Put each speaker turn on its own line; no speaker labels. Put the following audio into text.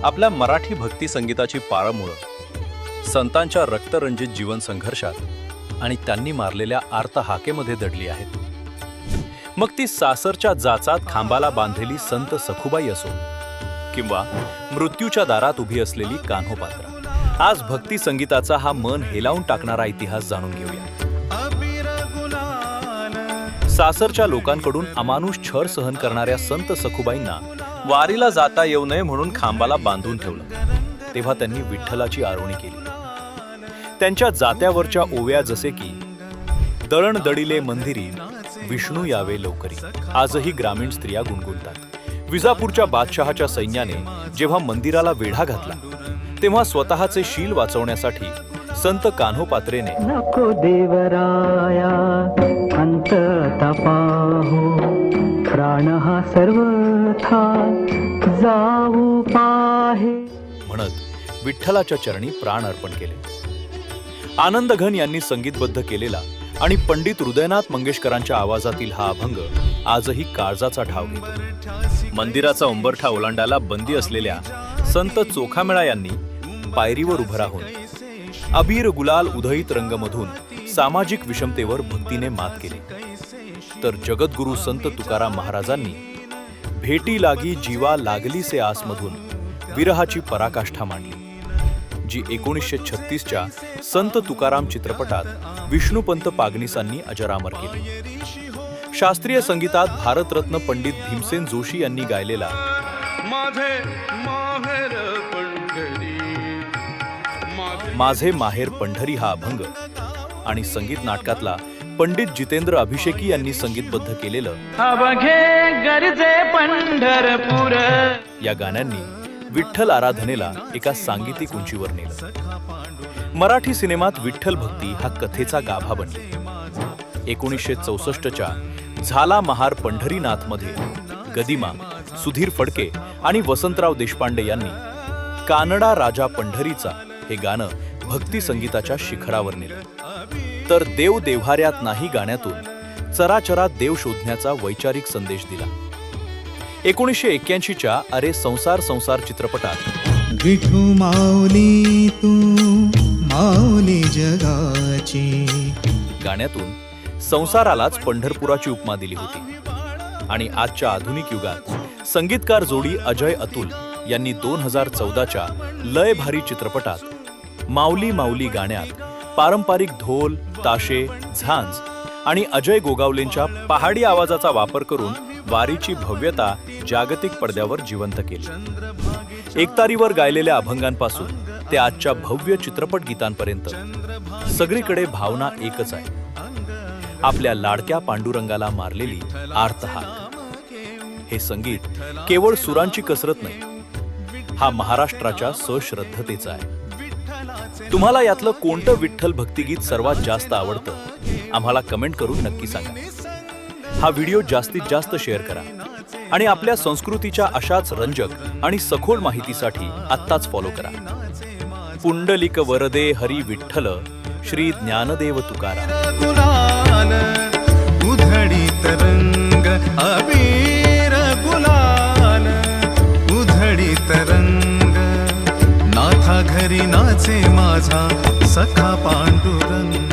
आपल्या मराठी भक्ती संगीताची पाळंमुळं संतांच्या रक्तरंजित जीवन संघर्षात आणि त्यांनी मारलेल्या आर्त हाकेमध्ये दडली आहेत. मग ती सासरच्या जाचात खांबाला बांधलेली संत सखुबाई असो किंवा मृत्यूच्या दारात उभी असलेली कान्होपात्रा. आज भक्ती संगीताचा हा मन हेलावून टाकणारा इतिहास जाणून घेऊया. सासरच्या लोकांकडून अमानुष छळ सहन करणाऱ्या संत सखुबाईंना वारीला जाता येऊ नये म्हणून खांबाला बांधून ठेवलं. तेव्हा त्यांनी विठ्ठलाची आरोळणी केली. त्यांच्या जात्यावरच्या ओव्या जसे की दळण दडिले मंदिरी विष्णू यावे लवकरी आजही ग्रामीण स्त्रिया गुणगुणतात. विजापूरच्या बादशहाच्या सैन्याने जेव्हा मंदिराला वेढा घातला तेव्हा स्वतःचे शील वाचवण्यासाठी संत कान्होपात्रेने
नको देवराया अंत तपाहो प्राण हा सर्वथा जाऊ पाहे
म्हणत विठ्ठलाच्या चरणी प्राण अर्पण केले. आनंदघन यांनी संगीतबद्ध केलेला आणि पंडित हृदयनाथ मंगेशकरांच्या आवाजातील हा अभंग आजही काळजाचा ठाव घेतो. मंदिराचा उंबरठा ओलांडायला बंदी असलेल्या संत चोखामेळा यांनी पायरीवर उभं राहून अबीर गुलाल उधळीत रंगमधून सामाजिक विषमतेवर भक्तीने मात केली. तर जगद्गुरु संत तुकाराम महाराजांनी भेटी लागी जीवा लागलीसे आसमधून विरहाची पराकाष्ठा मांडली, जी 1936च्या संत तुकाराम चित्रपटात विष्णुपंत पागनीसांनी अजरामर केली. शास्त्रीय संगीतात भारतरत्न पंडित भीमसेन जोशी यांनी गायलेला माझे माहेर पंढरी हा अभंग आणि संगीत नाटकातला पंडित जितेंद्र अभिषेकी यांनी संगीतबद्ध केलेलं पंढरपूर या गाण्यांनी विठ्ठल आराधनेला एका सांगीतिक उंचीवर नेलं. मराठी सिनेमात विठ्ठल भक्ती हा कथेचा गाभा बनली. 1964च्या झाला महार पंढरीनाथ मध्ये गदिमा, सुधीर फडके आणि वसंतराव देशपांडे यांनी कानडा राजा पंढरीचा हे गाणं भक्ती संगीताच्या शिखरावर नेलं. तर देव देव्हाऱ्यात नाही गाण्यातून चराचरात देव शोधण्याचा वैचारिक संदेश दिला. 1981च्या अरे संसार संसार चित्रपटात
विठू माऊली तू माऊली जगाची
गाण्यातून संसारालाच पंढरपुराची उपमा दिली होती. आणि आजच्या आधुनिक युगात संगीतकार जोडी अजय अतुल यांनी 2014च्या लय भारी चित्रपटात माऊली माऊली गाण्यात पारंपरिक ढोल, ताशे, झांज आणि अजय गोगावलेंच्या पहाडी आवाजाचा वापर करून वारीची भव्यता जागतिक पडद्यावर जिवंत केली. एकतारीवर गायलेल्या अभंगांपासून ते आजच्या भव्य चित्रपट गीतांपर्यंत सगळीकडे भावना एकच आहे, आपल्या लाडक्या पांडुरंगाला मारलेली आर्त हाक. हे संगीत केवळ सुरांची कसरत नाही, हा महाराष्ट्राच्या सश्रद्धतेचा आहे. तुम्हाला यातलं कोणतं विठ्ठल भक्तिगीत सर्वात जास्त आवडतं आम्हाला कमेंट करून नक्की सांगा. हा व्हिडिओ जास्तीत जास्त शेअर करा आणि आपल्या संस्कृतीच्या अशाच रंजक आणि सखोल माहितीसाठी आत्ताच फॉलो करा. पुंडलिक वरदे हरी विठ्ठल श्री ज्ञानदेव तुकाराम.
उधळी तरंग अबीर गुलाल उधळी तरंग नाथा घरी नाचे माझा सखा पांडुरंग.